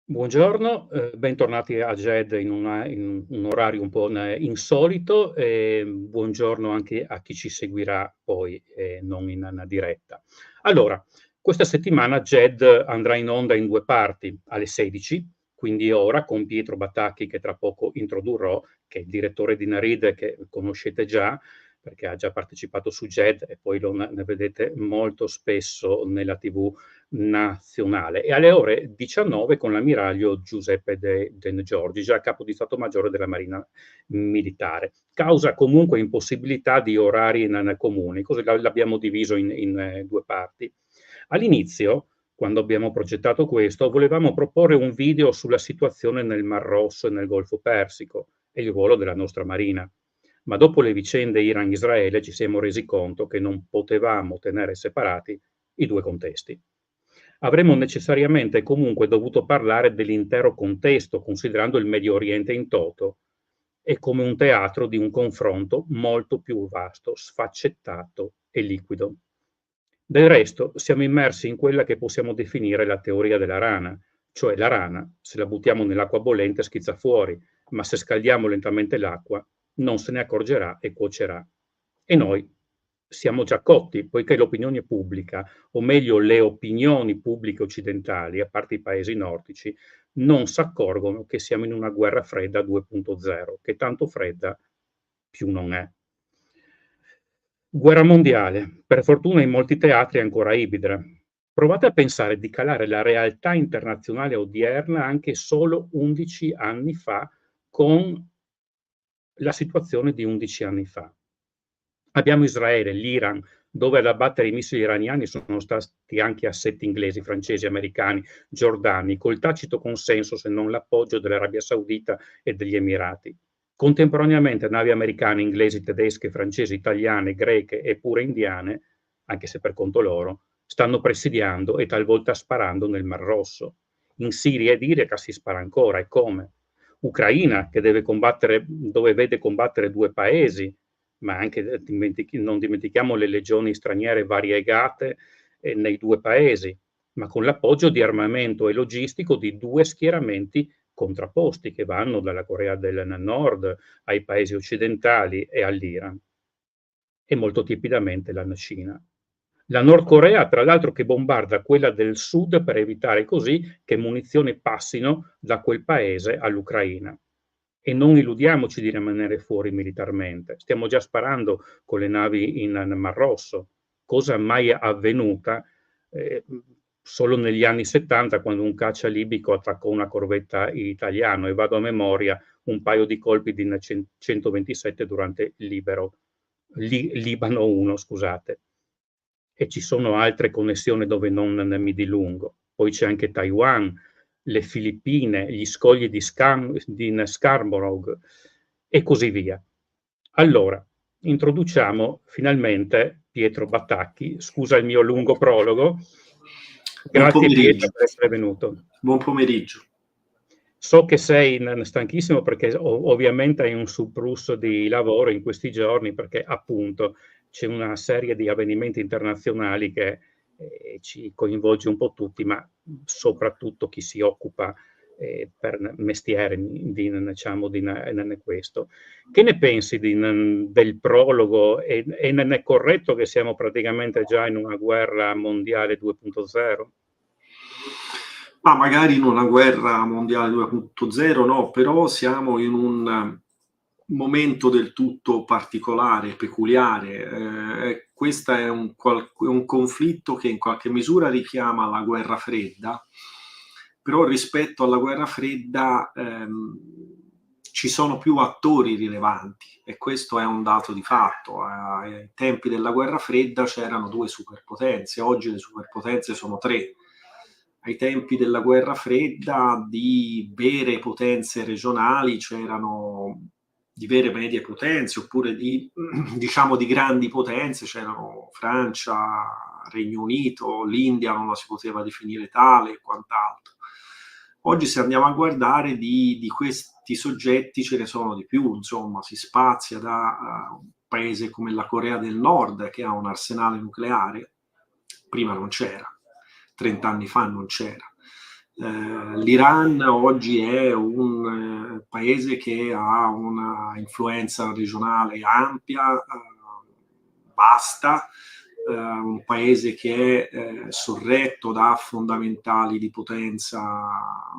Buongiorno, bentornati a GED in un orario un po' insolito, e buongiorno anche a chi ci seguirà poi, non in diretta. Allora, questa settimana GED andrà in onda in 2 parti, alle 16, quindi ora con Pietro Batacchi, che tra poco introdurrò, che è il direttore di Naride, che conoscete già, perché ha già partecipato su GED e poi ne vedete molto spesso nella TV nazionale, e alle ore 19 con l'ammiraglio Giuseppe De Giorgi, già capo di Stato Maggiore della Marina Militare. Causa comunque impossibilità di orari comuni, così l'abbiamo diviso in 2 parti. All'inizio, quando abbiamo progettato questo, volevamo proporre un video sulla situazione nel Mar Rosso e nel Golfo Persico e il ruolo della nostra Marina. Ma dopo le vicende Iran-Israele ci siamo resi conto che non potevamo tenere separati i 2 contesti. Avremmo necessariamente comunque dovuto parlare dell'intero contesto, considerando il Medio Oriente in toto e come un teatro di un confronto molto più vasto, sfaccettato e liquido. Del resto, siamo immersi in quella che possiamo definire la teoria della rana, cioè la rana, se la buttiamo nell'acqua bollente, schizza fuori, ma se scaldiamo lentamente l'acqua, non se ne accorgerà e cuocerà. E noi siamo già cotti, poiché l'opinione pubblica, o meglio le opinioni pubbliche occidentali, a parte i paesi nordici, non s'accorgono che siamo in una guerra fredda 2.0, che tanto fredda più non è. Guerra mondiale, per fortuna in molti teatri è ancora ibrida. Provate a pensare di calare la realtà internazionale odierna anche solo 11 anni fa con la situazione di 11 anni fa. Abbiamo Israele, l'Iran, dove ad abbattere i missili iraniani sono stati anche assetti inglesi, francesi, americani, giordani, col tacito consenso, se non l'appoggio, dell'Arabia Saudita e degli Emirati. Contemporaneamente navi americane, inglesi, tedesche, francesi, italiane, greche e pure indiane, anche se per conto loro, stanno presidiando e talvolta sparando nel Mar Rosso. In Siria ed Iraq si spara ancora, e come? Ucraina, che deve combattere, dove vede combattere 2 paesi, ma anche non dimentichiamo le legioni straniere variegate nei 2 paesi, ma con l'appoggio di armamento e logistico di 2 schieramenti contrapposti che vanno dalla Corea del Nord ai paesi occidentali e all'Iran, e molto tipidamente la Cina. La Nord Corea, tra l'altro, che bombarda quella del Sud per evitare così che munizioni passino da quel paese all'Ucraina. E non illudiamoci di rimanere fuori militarmente. Stiamo già sparando con le navi in Mar Rosso, cosa mai avvenuta solo negli anni 70, quando un caccia libico attaccò una corvetta italiana, e vado a memoria un paio di colpi di 127 durante Libano 1, scusate. E ci sono altre connessioni dove non ne mi dilungo. Poi c'è anche Taiwan, le Filippine, gli scogli di Scarborough e così via. Allora, introduciamo finalmente Pietro Batacchi. Scusa il mio lungo prologo. Grazie Pietro per essere venuto. Buon pomeriggio. So che sei stanchissimo, perché ovviamente hai un surplus di lavoro in questi giorni, perché appunto c'è una serie di avvenimenti internazionali che ci coinvolge un po' tutti, ma soprattutto chi si occupa per mestiere diciamo, di questo. Che ne pensi del prologo? E non è corretto che siamo praticamente già in una guerra mondiale 2.0? Ma magari in una guerra mondiale 2.0 no, però siamo in un momento del tutto particolare, peculiare. Questo è un conflitto che in qualche misura richiama la guerra fredda, però rispetto alla guerra fredda ci sono più attori rilevanti, e questo è un dato di fatto. Ai tempi della guerra fredda c'erano 2 superpotenze, oggi le superpotenze sono 3. Ai tempi della guerra fredda di vere potenze regionali c'erano, di vere medie potenze, oppure diciamo di grandi potenze, c'erano Francia, Regno Unito, l'India non la si poteva definire tale e quant'altro. Oggi, se andiamo a guardare, di questi soggetti ce ne sono di più, insomma, si spazia da un paese come la Corea del Nord, che ha un arsenale nucleare, prima non c'era, 30 anni fa non c'era. L'Iran oggi è un paese che ha una influenza regionale ampia, vasta, un paese che è sorretto da fondamentali di potenza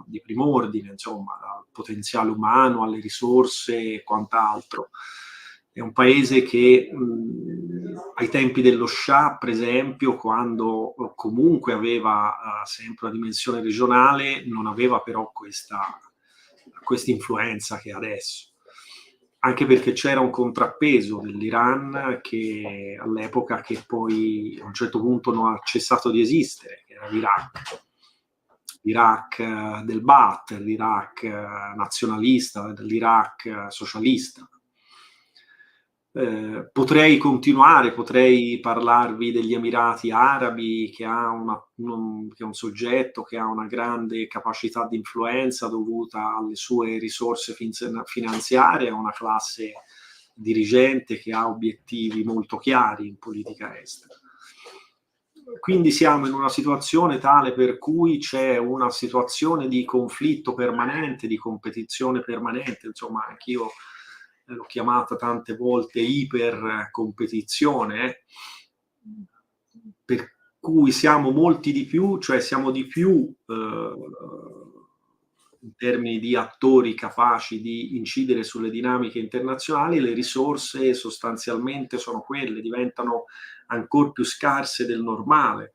di prim'ordine, insomma, dal potenziale umano alle risorse e quant'altro. È un paese che ai tempi dello Shah, per esempio, quando comunque aveva sempre una dimensione regionale, non aveva però questa influenza che ha adesso. Anche perché c'era un contrappeso dell'Iran che all'epoca, che poi a un certo punto non ha cessato di esistere, che era l'Iraq. L'Iraq del Ba'ath, l'Iraq nazionalista, l'Iraq socialista. Potrei continuare, potrei parlarvi degli Emirati Arabi, che è un soggetto che ha una grande capacità di influenza dovuta alle sue risorse finanziarie, a una classe dirigente che ha obiettivi molto chiari in politica estera. Quindi siamo in una situazione tale per cui c'è una situazione di conflitto permanente, di competizione permanente, insomma anch'io l'ho chiamata tante volte ipercompetizione, per cui siamo molti di più, cioè siamo di più in termini di attori capaci di incidere sulle dinamiche internazionali. Le risorse sostanzialmente sono quelle, diventano ancora più scarse del normale.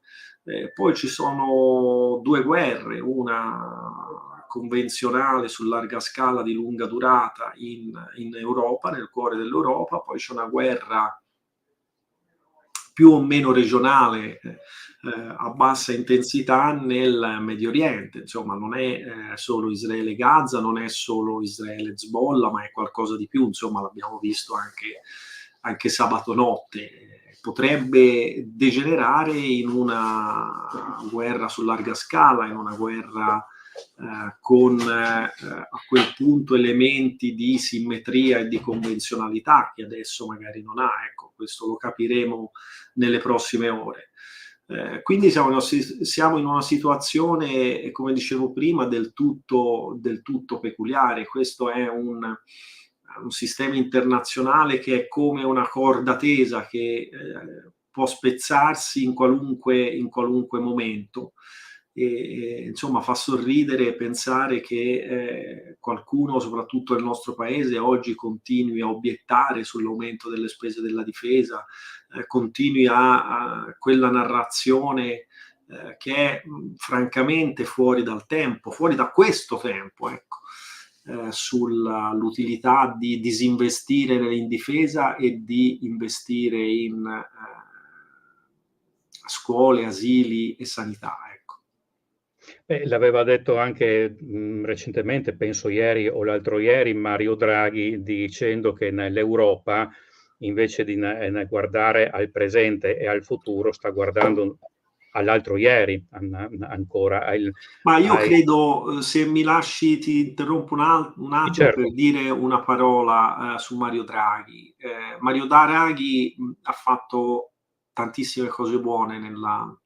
Poi ci sono due guerre, una convenzionale su larga scala di lunga durata in Europa, nel cuore dell'Europa, poi c'è una guerra più o meno regionale a bassa intensità nel Medio Oriente. Insomma, non è solo Israele-Gaza, non è solo Israele-Hezbollah, ma è qualcosa di più. Insomma, l'abbiamo visto anche sabato notte. Potrebbe degenerare in una guerra su larga scala, in una guerra con a quel punto elementi di simmetria e di convenzionalità che adesso magari non ha. Ecco, questo lo capiremo nelle prossime ore. Quindi siamo in una situazione, come dicevo prima, del tutto peculiare. Questo è un sistema internazionale che è come una corda tesa che può spezzarsi in qualunque momento. E insomma fa sorridere pensare che qualcuno, soprattutto nel nostro paese, oggi continui a obiettare sull'aumento delle spese della difesa, continui a quella narrazione che è francamente fuori dal tempo, fuori da questo tempo, ecco, sull'utilità di disinvestire in difesa e di investire in scuole, asili e sanità. L'aveva detto anche recentemente, penso ieri o l'altro ieri, Mario Draghi, dicendo che nell'Europa, invece di guardare al presente e al futuro, sta guardando all'altro ieri ancora. Ma io credo, se mi lasci, ti interrompo un attimo certo. per dire una parola su Mario Draghi. Mario Draghi ha fatto tantissime cose buone nella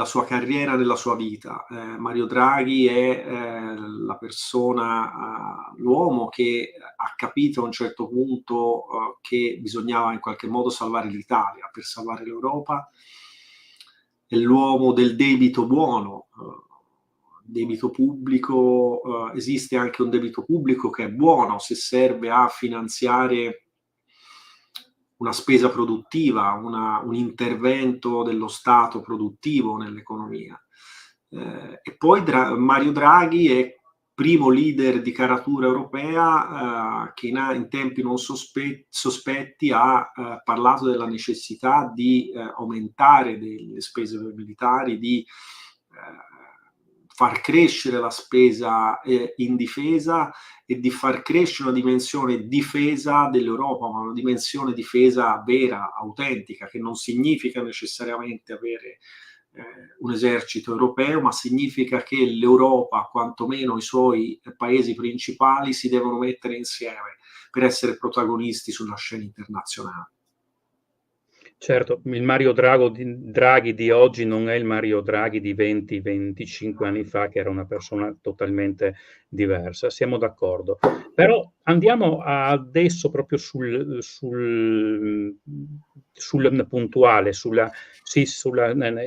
sua carriera, nella sua vita. Mario Draghi è la persona, l'uomo che ha capito a un certo punto che bisognava in qualche modo salvare l'Italia per salvare l'Europa. È l'uomo del debito buono, debito pubblico. Esiste anche un debito pubblico che è buono se serve a finanziare una spesa produttiva, un intervento dello Stato produttivo nell'economia. E poi Mario Draghi è primo leader di caratura europea che in tempi non sospetti ha parlato della necessità di aumentare delle spese militari, di far crescere la spesa in difesa e di far crescere una dimensione difesa dell'Europa, ma una dimensione difesa vera, autentica, che non significa necessariamente avere un esercito europeo, ma significa che l'Europa, quantomeno i suoi paesi principali, si devono mettere insieme per essere protagonisti sulla scena internazionale. Certo, il Mario Draghi di oggi non è il Mario Draghi di 20-25 anni fa, che era una persona totalmente diversa, siamo d'accordo. Però andiamo adesso proprio sul puntuale, sulla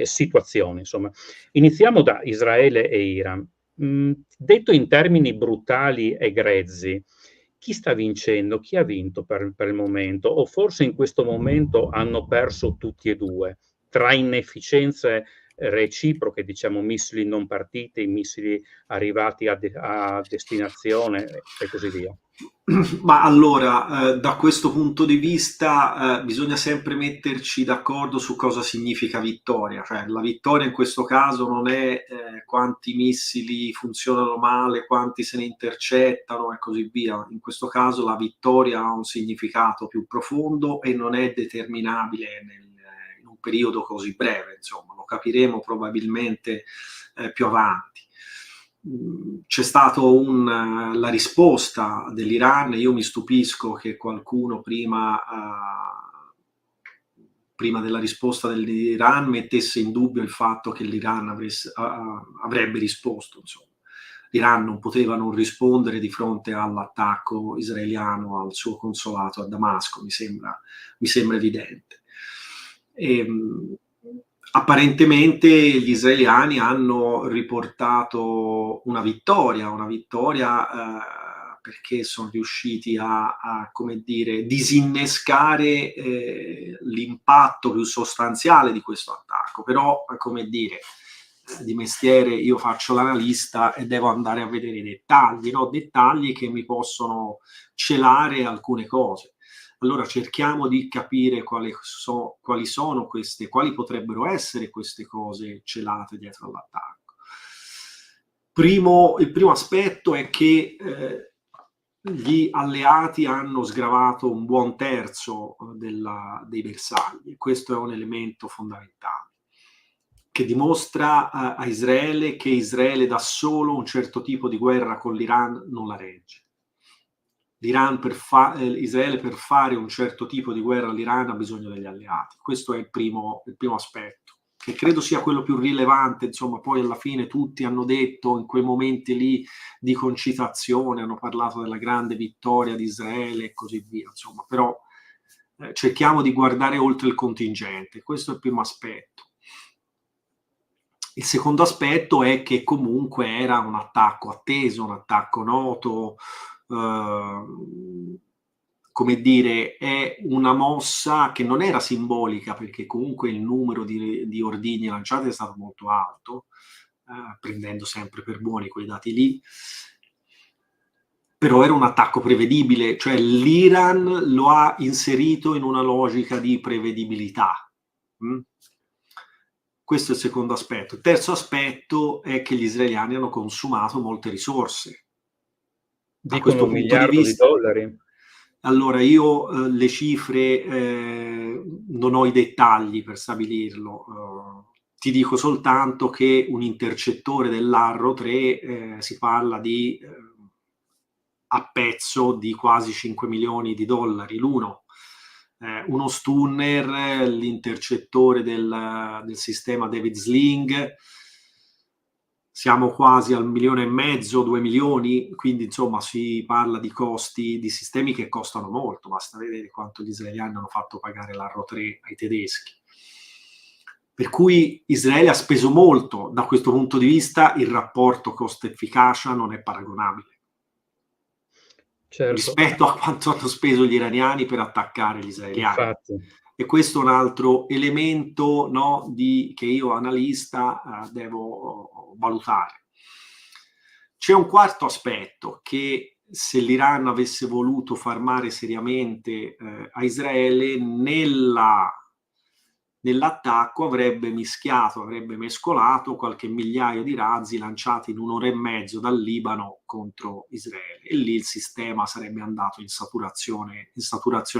situazione, insomma. Iniziamo da Israele e Iran. Detto in termini brutali e grezzi, chi sta vincendo? Chi ha vinto per il momento? O forse in questo momento hanno perso tutti e due, tra inefficienze reciproche, diciamo missili non partiti, missili arrivati a destinazione e così via. Ma allora, da questo punto di vista, bisogna sempre metterci d'accordo su cosa significa vittoria. Cioè, la vittoria in questo caso non è quanti missili funzionano male, quanti se ne intercettano e così via. In questo caso la vittoria ha un significato più profondo e non è determinabile in un periodo così breve. Insomma, lo capiremo probabilmente più avanti. C'è stata la risposta dell'Iran. Io mi stupisco che qualcuno prima della risposta dell'Iran mettesse in dubbio il fatto che l'Iran avrebbe risposto. Insomma. L'Iran non poteva non rispondere di fronte all'attacco israeliano al suo consolato a Damasco, mi sembra evidente. Apparentemente gli israeliani hanno riportato una vittoria perché sono riusciti a come dire, disinnescare l'impatto più sostanziale di questo attacco. Però, come dire, di mestiere io faccio l'analista e devo andare a vedere i dettagli, no? Dettagli che mi possono celare alcune cose. Allora cerchiamo di capire quali potrebbero essere queste cose celate dietro all'attacco. Il primo aspetto è che gli alleati hanno sgravato un buon terzo dei bersagli. Questo è un elemento fondamentale, che dimostra a Israele che Israele da solo un certo tipo di guerra con l'Iran non la regge. Israele per fare un certo tipo di guerra all'Iran ha bisogno degli alleati. Questo è il primo aspetto, che credo sia quello più rilevante. Insomma, poi alla fine tutti hanno detto in quei momenti lì di concitazione, hanno parlato della grande vittoria di Israele e così via. Insomma, però cerchiamo di guardare oltre il contingente. Questo è il primo aspetto. Il secondo aspetto è che comunque era un attacco atteso, un attacco noto. Come dire, è una mossa che non era simbolica, perché comunque il numero di ordigni lanciati è stato molto alto, prendendo sempre per buoni quei dati lì, però era un attacco prevedibile, cioè l'Iran lo ha inserito in una logica di prevedibilità. Questo è il secondo aspetto. Il terzo aspetto è che gli israeliani hanno consumato molte risorse. Dicono $1 miliardo. Allora, io le cifre non ho i dettagli per stabilirlo. Ti dico soltanto che un intercettore dell'Arro 3 si parla di a pezzo di quasi $5 milioni l'uno. Uno Stunner, l'intercettore del sistema David Sling, siamo quasi al 1,5 milioni, 2 milioni, quindi insomma si parla di costi di sistemi che costano molto. Basta vedere quanto gli israeliani hanno fatto pagare l'Arro 3 ai tedeschi. Per cui Israele ha speso molto. Da questo punto di vista il rapporto costo-efficacia non è paragonabile. Certo. Rispetto a quanto hanno speso gli iraniani per attaccare gli israeliani. Infatti. E questo è un altro elemento, no, che io analista devo valutare. C'è un quarto aspetto, che se l'Iran avesse voluto far male seriamente a Israele, nell'attacco avrebbe mescolato qualche migliaio di razzi lanciati in 1 ora e mezzo dal Libano contro Israele, e lì il sistema sarebbe andato in saturazione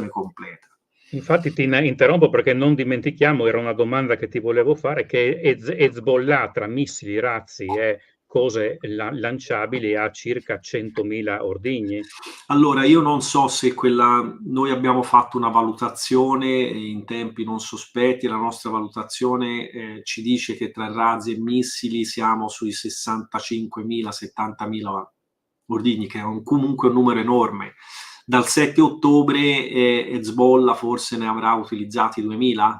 completa. Infatti ti interrompo perché non dimentichiamo, era una domanda che ti volevo fare, che Hezbollah tra missili, razzi e cose lanciabili a circa 100.000 ordigni. Allora, io non so se noi abbiamo fatto una valutazione in tempi non sospetti, la nostra valutazione ci dice che tra razzi e missili siamo sui 65.000, 70.000 ordigni, che è comunque un numero enorme. Dal 7 ottobre Hezbollah forse ne avrà utilizzati 2.000,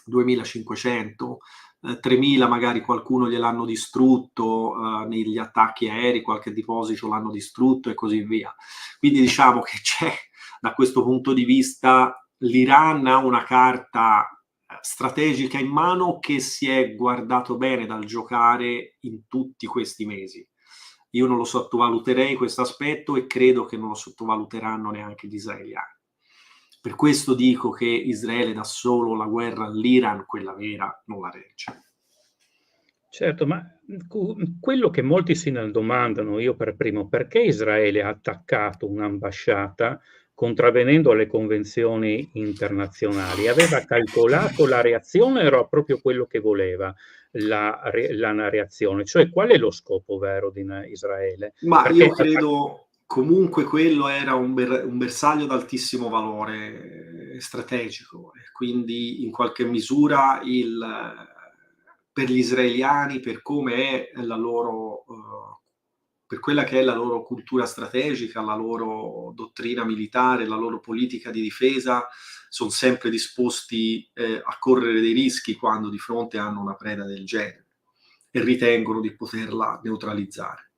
2.500, 3.000 magari qualcuno gliel'hanno distrutto negli attacchi aerei, qualche deposito l'hanno distrutto e così via. Quindi diciamo che c'è, da questo punto di vista, l'Iran ha una carta strategica in mano che si è guardato bene dal giocare in tutti questi mesi. Io non lo sottovaluterei questo aspetto e credo che non lo sottovaluteranno neanche gli israeliani. Per questo dico che Israele da solo la guerra all'Iran, quella vera, non la regge. Certo, ma quello che molti si domandano, io per primo, perché Israele ha attaccato un'ambasciata contravvenendo alle convenzioni internazionali? Aveva calcolato la reazione o era proprio quello che voleva la reazione? Cioè, qual è lo scopo vero di Israele? Ma Perché io credo comunque quello era un bersaglio d'altissimo valore strategico e quindi in qualche misura per gli israeliani, per come è la loro, per quella che è la loro cultura strategica, la loro dottrina militare, la loro politica di difesa, sono sempre disposti a correre dei rischi quando di fronte hanno una preda del genere e ritengono di poterla neutralizzare.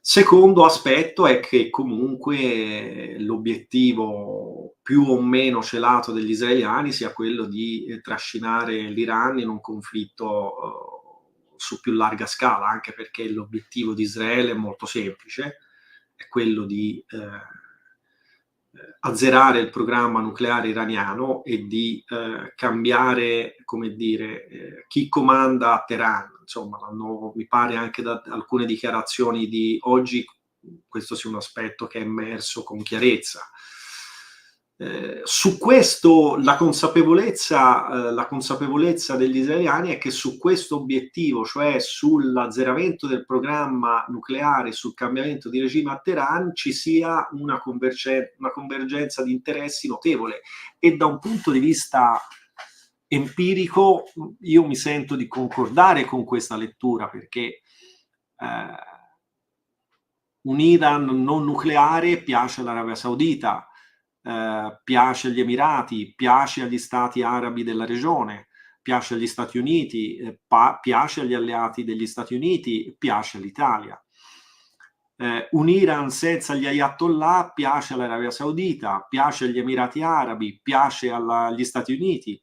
Secondo aspetto è che comunque l'obiettivo più o meno celato degli israeliani sia quello di trascinare l'Iran in un conflitto su più larga scala, anche perché l'obiettivo di Israele è molto semplice, è quello di azzerare il programma nucleare iraniano e di cambiare, come dire, chi comanda a Teheran. Insomma, mi pare anche da alcune dichiarazioni di oggi questo sia un aspetto che è emerso con chiarezza. Su questo la consapevolezza degli israeliani è che su questo obiettivo, cioè sull'azzeramento del programma nucleare, sul cambiamento di regime a Teheran, ci sia una convergenza di interessi notevole e da un punto di vista empirico io mi sento di concordare con questa lettura perché un Iran non nucleare piace all'Arabia Saudita, piace agli Emirati, piace agli stati arabi della regione, piace agli Stati Uniti, piace agli alleati degli Stati Uniti, piace all'Italia. Un Iran senza gli ayatollah piace all'Arabia Saudita, piace agli Emirati Arabi, piace agli Stati Uniti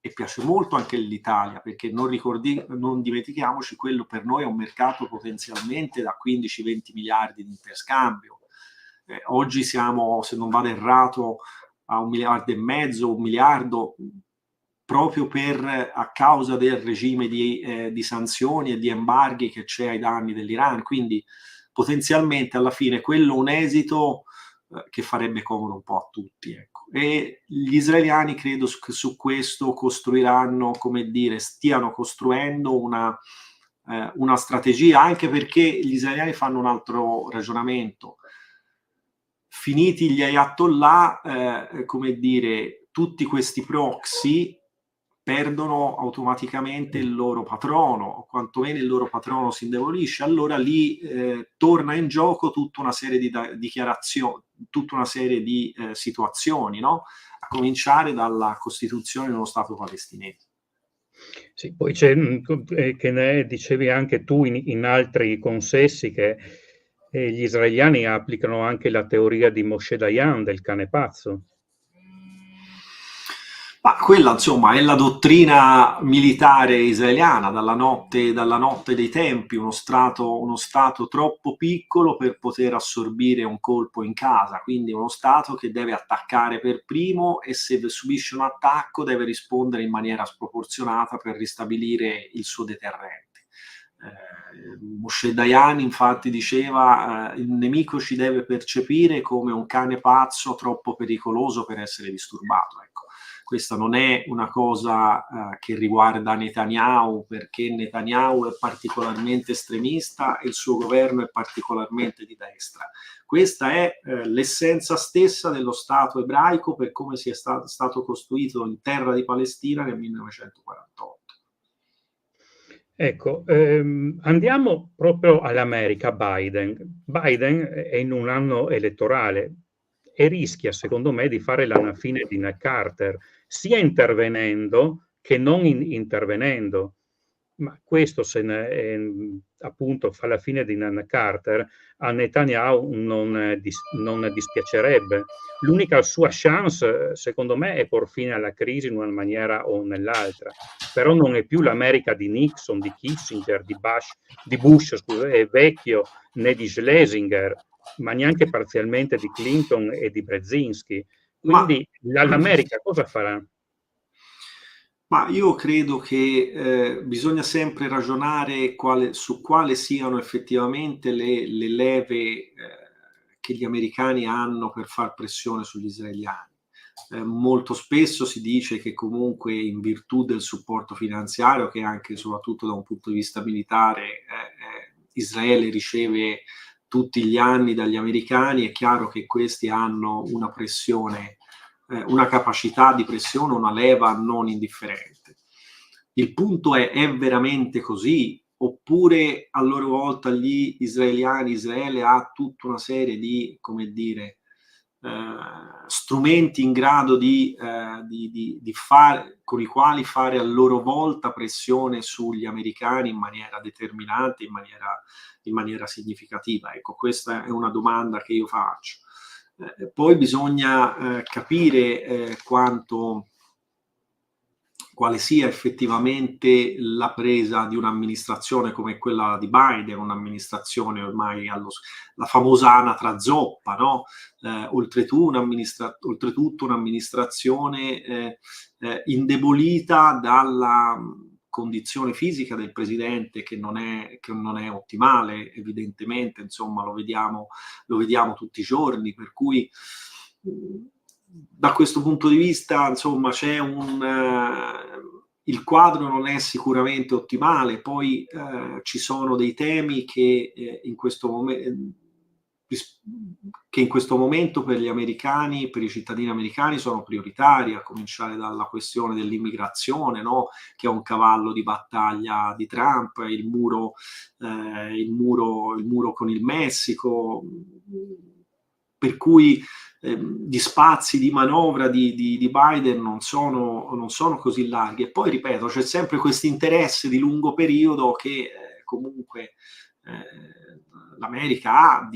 e piace molto anche l'Italia, perché non dimentichiamoci, quello per noi è un mercato potenzialmente da 15-20 miliardi di interscambio. Oggi siamo, se non vado errato, a 1,5 miliardi, 1 miliardo, proprio a causa del regime di sanzioni e di embarghi che c'è ai danni dell'Iran. Quindi potenzialmente alla fine quello è un esito che farebbe comodo un po' a tutti. Ecco. E gli israeliani credo che su questo costruiranno, come dire, stiano costruendo una strategia, anche perché gli israeliani fanno un altro ragionamento. Finiti gli ayatollah, come dire, tutti questi proxy perdono automaticamente il loro patrono, o quantomeno il loro patrono si indebolisce, allora lì torna in gioco tutta una serie di dichiarazioni, tutta una serie di situazioni, no? A cominciare dalla costituzione di uno Stato palestinese. Sì, poi c'è, che ne dicevi anche tu in altri consessi, che gli israeliani applicano anche la teoria di Moshe Dayan, del cane pazzo. Ma quella, insomma, è la dottrina militare israeliana dalla notte dei tempi, uno stato troppo piccolo per poter assorbire un colpo in casa, quindi uno stato che deve attaccare per primo e se subisce un attacco deve rispondere in maniera sproporzionata per ristabilire il suo deterrente. Moshe Dayan infatti diceva il nemico ci deve percepire come un cane pazzo troppo pericoloso per essere disturbato. Ecco. Questa non è una cosa che riguarda Netanyahu, perché Netanyahu è particolarmente estremista e il suo governo è particolarmente di destra. Questa è l'essenza stessa dello Stato ebraico per come sia stato costruito in terra di Palestina nel 1948. Ecco, andiamo proprio all'America. Biden è in un anno elettorale e rischia, secondo me, di fare la fine di Nick Carter, sia intervenendo che non intervenendo. Ma questo, appunto, fa la fine di Nick Carter, a Netanyahu non dispiacerebbe. L'unica sua chance, secondo me, è por fine alla crisi in una maniera o nell'altra. Però non è più l'America di Nixon, di Kissinger, di Bush, scusa, è vecchio, né di Schlesinger, ma neanche parzialmente di Clinton e di Brzezinski. Quindi l'America cosa farà? Ma io credo che bisogna sempre ragionare su quali siano effettivamente le leve che gli americani hanno per far pressione sugli israeliani. Molto spesso si dice che comunque in virtù del supporto finanziario, che anche e soprattutto da un punto di vista militare Israele riceve tutti gli anni dagli americani, è chiaro che questi hanno una pressione, una capacità di pressione, una leva non indifferente. Il punto è veramente così? Oppure a loro volta gli israeliani, Israele ha tutta una serie di, come dire, strumenti in grado di fare, con i quali fare a loro volta pressione sugli americani in maniera determinante, in maniera significativa. Ecco, questa è una domanda che io faccio. Poi bisogna capire quale sia effettivamente la presa di un'amministrazione come quella di Biden, un'amministrazione ormai la famosa anatra zoppa, no? Oltretutto un'amministrazione indebolita dalla condizione fisica del presidente che non è ottimale, evidentemente, insomma lo vediamo tutti i giorni, per cui da questo punto di vista, insomma, il quadro non è sicuramente ottimale. Poi ci sono dei temi che in questo momento per gli americani, per i cittadini americani sono prioritari, a cominciare dalla questione dell'immigrazione, no? Che è un cavallo di battaglia di Trump, il muro con il Messico, per cui gli spazi di manovra di Biden non sono così larghi. E poi, ripeto, c'è sempre questo interesse di lungo periodo che comunque l'America ha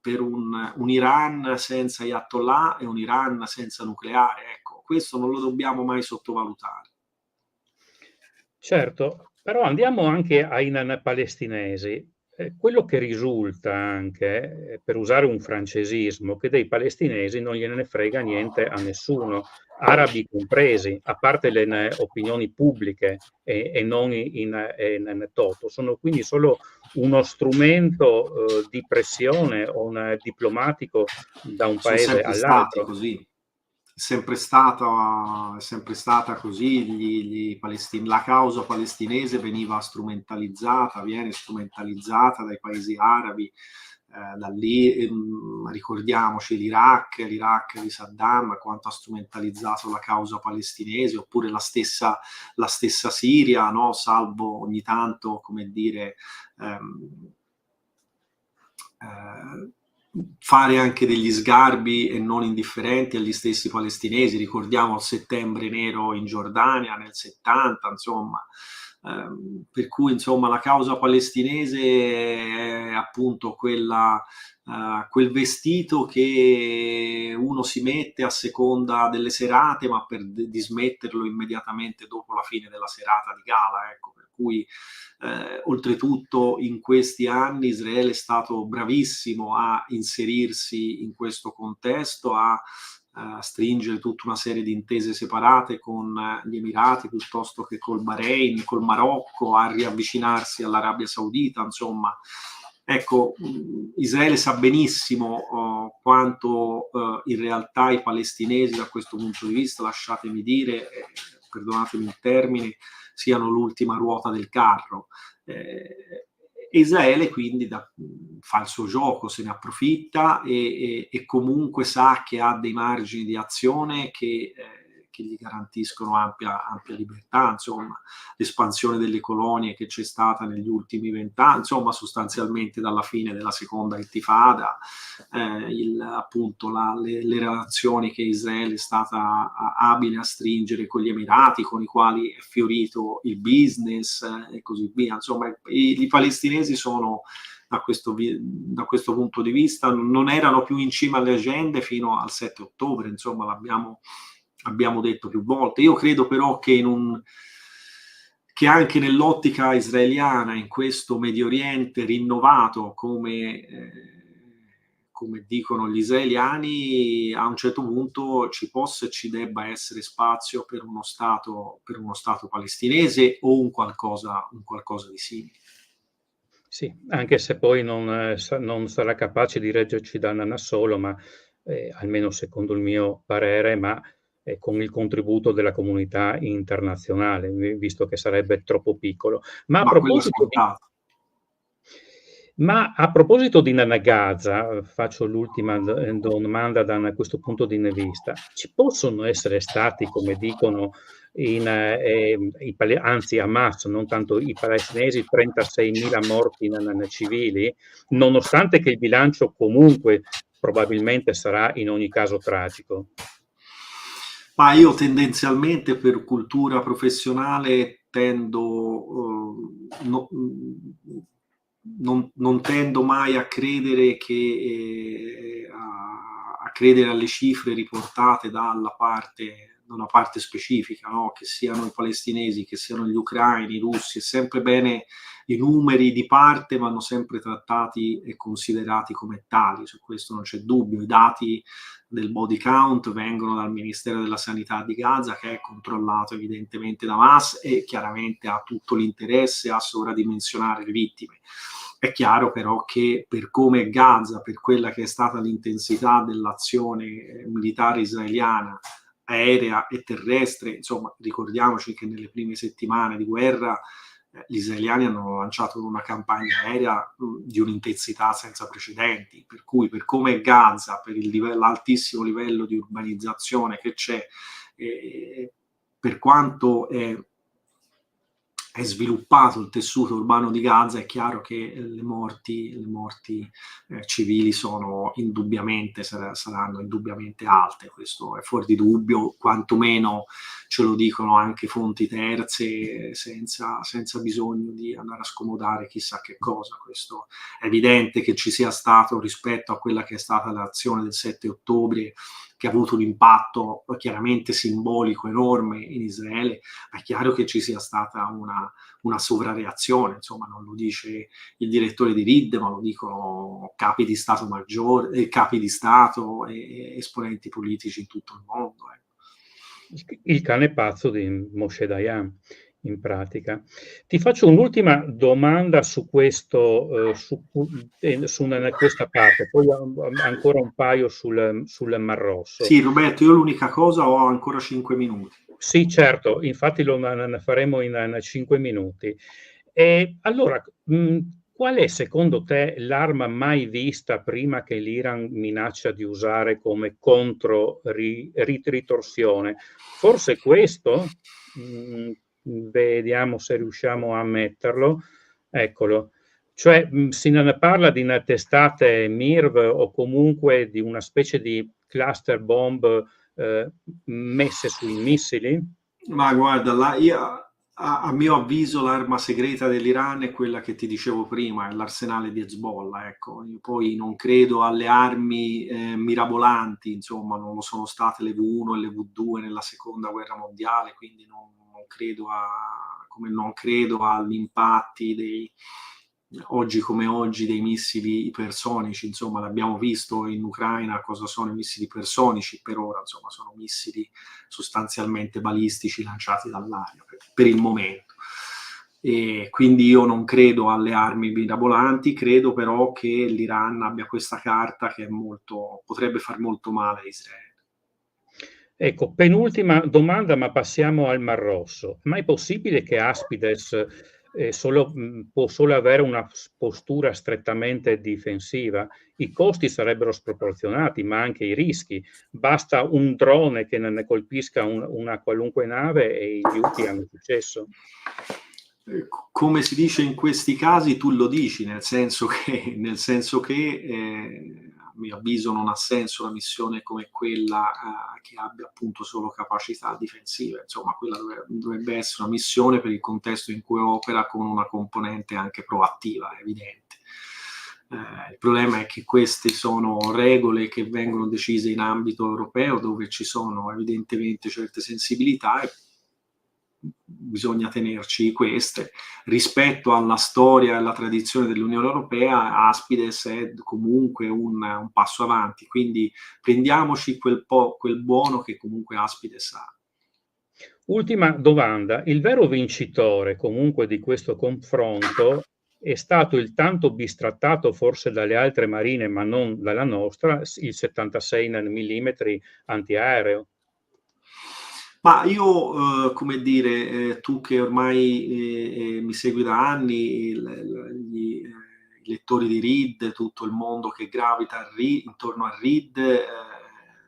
per un Iran senza Ayatollah e un Iran senza nucleare. Ecco, questo non lo dobbiamo mai sottovalutare. Certo, però andiamo anche ai palestinesi. Quello che risulta anche, per usare un francesismo, che dei palestinesi non gliene frega niente a nessuno, arabi compresi, a parte le opinioni pubbliche e non in toto. Sono quindi solo uno strumento di pressione o diplomatico da un paese all'altro. Così. È sempre stata così, la causa palestinese viene strumentalizzata dai paesi arabi, da lì ricordiamoci l'Iraq di Saddam, quanto ha strumentalizzato la causa palestinese, oppure la stessa Siria, no? Salvo ogni tanto, come dire, fare anche degli sgarbi e non indifferenti agli stessi palestinesi. Ricordiamo il Settembre Nero in Giordania nel 70, insomma. Per cui, insomma, la causa palestinese è appunto quel vestito che uno si mette a seconda delle serate, ma per dismetterlo immediatamente dopo la fine della serata di gala, ecco. Per cui oltretutto in questi anni Israele è stato bravissimo a inserirsi in questo contesto, a stringere tutta una serie di intese separate con gli Emirati piuttosto che col Bahrain, col Marocco, a riavvicinarsi all'Arabia Saudita, insomma. Ecco, Israele sa benissimo quanto in realtà i palestinesi da questo punto di vista, lasciatemi dire, perdonatemi il termine, siano l'ultima ruota del carro. Israele quindi fa il suo gioco, se ne approfitta e comunque sa che ha dei margini di azione che gli garantiscono ampia libertà, insomma, l'espansione delle colonie che c'è stata negli ultimi 20 anni, insomma, sostanzialmente dalla fine della seconda intifada, appunto le relazioni che Israele è stata abile a stringere con gli Emirati, con i quali è fiorito il business e così via. Insomma, i palestinesi sono da questo punto di vista non erano più in cima alle agende fino al 7 ottobre, insomma, abbiamo detto più volte. Io credo però che anche nell'ottica israeliana, in questo Medio Oriente rinnovato, come dicono gli israeliani, a un certo punto ci possa e ci debba essere spazio per uno stato palestinese o un qualcosa di simile. Sì, anche se poi non sarà capace di reggerci da solo, ma almeno secondo il mio parere, ma con il contributo della comunità internazionale, visto che sarebbe troppo piccolo. Ma a proposito di Gaza, faccio l'ultima domanda da questo punto di vista. Ci possono essere stati, come dicono anzi Hamas, non tanto i palestinesi, 36.000 morti civili, nonostante che il bilancio comunque probabilmente sarà in ogni caso tragico? Ma io tendenzialmente per cultura professionale non tendo mai a credere a credere alle cifre riportate da una parte specifica, no? Che siano i palestinesi, che siano gli ucraini, i russi. È sempre bene, i numeri di parte vanno sempre trattati e considerati come tali, su questo non c'è dubbio. I dati del body count vengono dal Ministero della Sanità di Gaza, che è controllato evidentemente da Hamas e chiaramente ha tutto l'interesse a sovradimensionare le vittime. È chiaro però che per come Gaza, per quella che è stata l'intensità dell'azione militare israeliana, aerea e terrestre, insomma, ricordiamoci che nelle prime settimane di guerra gli israeliani hanno lanciato una campagna aerea di un'intensità senza precedenti, per cui per come è Gaza, per l'altissimo livello di urbanizzazione che c'è, per quanto è sviluppato il tessuto urbano di Gaza, è chiaro che le morti civili saranno indubbiamente alte, questo è fuori di dubbio, quantomeno ce lo dicono anche fonti terze, senza bisogno di andare a scomodare chissà che cosa. Questo è evidente che ci sia stato, rispetto a quella che è stata l'azione del 7 ottobre, che ha avuto un impatto chiaramente simbolico enorme in Israele, è chiaro che ci sia stata una sovrareazione, insomma, non lo dice il direttore di RID, ma lo dicono capi di Stato maggiore, capi di Stato e esponenti politici in tutto il mondo. Il cane pazzo di Moshe Dayan, in pratica. Ti faccio un'ultima domanda su questo, su questa parte, poi ancora un paio sul Mar Rosso. Sì, Roberto, io l'unica cosa, ho ancora 5 minuti. Sì, certo, infatti lo faremo in 5 minuti. Allora, qual è secondo te l'arma mai vista prima che l'Iran minaccia di usare come ritorsione? Forse questo? Vediamo se riusciamo a metterlo. Eccolo. Cioè, si ne parla di una testate MIRV o comunque di una specie di cluster bomb messe sui missili? Ma guarda, a mio avviso l'arma segreta dell'Iran è quella che ti dicevo prima, è l'arsenale di Hezbollah. Ecco. Io poi non credo alle armi mirabolanti, insomma, non lo sono state le V1 e le V2 nella seconda guerra mondiale, quindi non credo agli impatti oggi come oggi dei missili ipersonici. Insomma, l'abbiamo visto in Ucraina cosa sono i missili ipersonici, per ora insomma sono missili sostanzialmente balistici lanciati dall'aria per il momento. E quindi io non credo alle armi mirabolanti, credo però che l'Iran abbia questa carta che potrebbe far molto male a Israele. Ecco, penultima domanda, ma passiamo al Mar Rosso. Ma è possibile che Aspides può solo avere una postura strettamente difensiva? I costi sarebbero sproporzionati, ma anche i rischi. Basta un drone che ne colpisca una qualunque nave e gli Houthi hanno successo. Come si dice in questi casi, tu lo dici, nel senso che a mio avviso non ha senso una missione come quella che abbia appunto solo capacità difensive. Insomma, quella dovrebbe essere una missione per il contesto in cui opera, con una componente anche proattiva, evidente. Il problema è che queste sono regole che vengono decise in ambito europeo, dove ci sono evidentemente certe sensibilità e bisogna tenerci queste. Rispetto alla storia e alla tradizione dell'Unione Europea, Aspides è comunque un passo avanti, quindi prendiamoci quel buono che comunque Aspides ha. Ultima domanda: il vero vincitore comunque di questo confronto è stato il tanto bistrattato forse dalle altre marine, ma non dalla nostra, il 76 mm antiaereo? Ma io, come dire, tu che ormai mi segui da anni, i lettori di Reed, tutto il mondo che gravita intorno a Reed,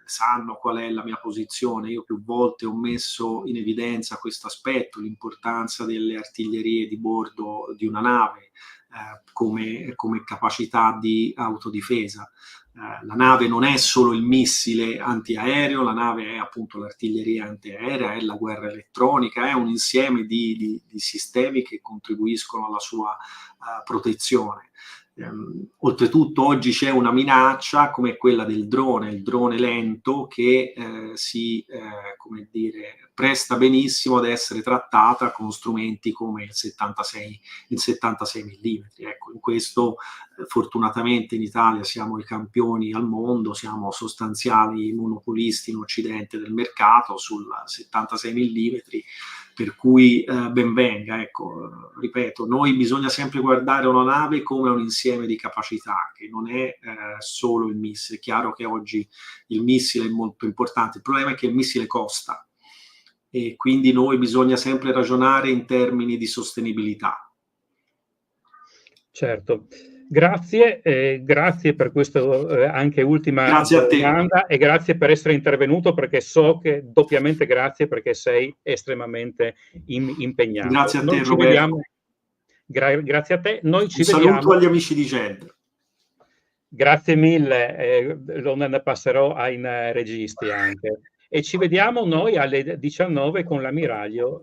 sanno qual è la mia posizione. Io più volte ho messo in evidenza questo aspetto, l'importanza delle artiglierie di bordo di una nave come capacità di autodifesa. La nave non è solo il missile antiaereo, la nave è appunto l'artiglieria antiaerea, è la guerra elettronica, è un insieme di sistemi che contribuiscono alla sua protezione. Oltretutto oggi c'è una minaccia come quella del drone, il drone lento che come dire, presta benissimo ad essere trattata con strumenti come il 76 mm. Ecco, in questo fortunatamente in Italia siamo i campioni al mondo, siamo sostanziali monopolisti in Occidente del mercato sul 76 mm, per cui ben venga. Ecco, ripeto, noi bisogna sempre guardare una nave come un insieme di capacità, che non è solo il missile. È chiaro che oggi il missile è molto importante, il problema è che il missile costa e quindi noi bisogna sempre ragionare in termini di sostenibilità. Certo. Grazie per questo anche ultima Grazie a te. domanda e grazie per essere intervenuto, perché so che doppiamente grazie perché sei estremamente impegnato. Grazie a Noi te, ci Roberto. vediamo. Grazie a te. Noi ci Un vediamo. saluto agli amici di GED. Grazie mille, lo ne passerò ai registi anche. E ci vediamo noi alle 19 con l'ammiraglio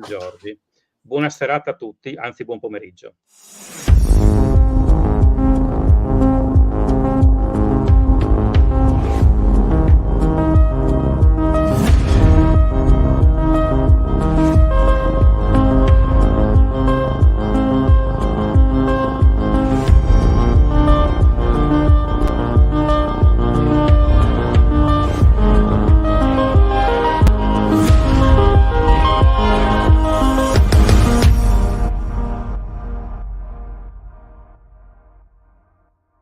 Giorgi. Buona serata a tutti, anzi buon pomeriggio.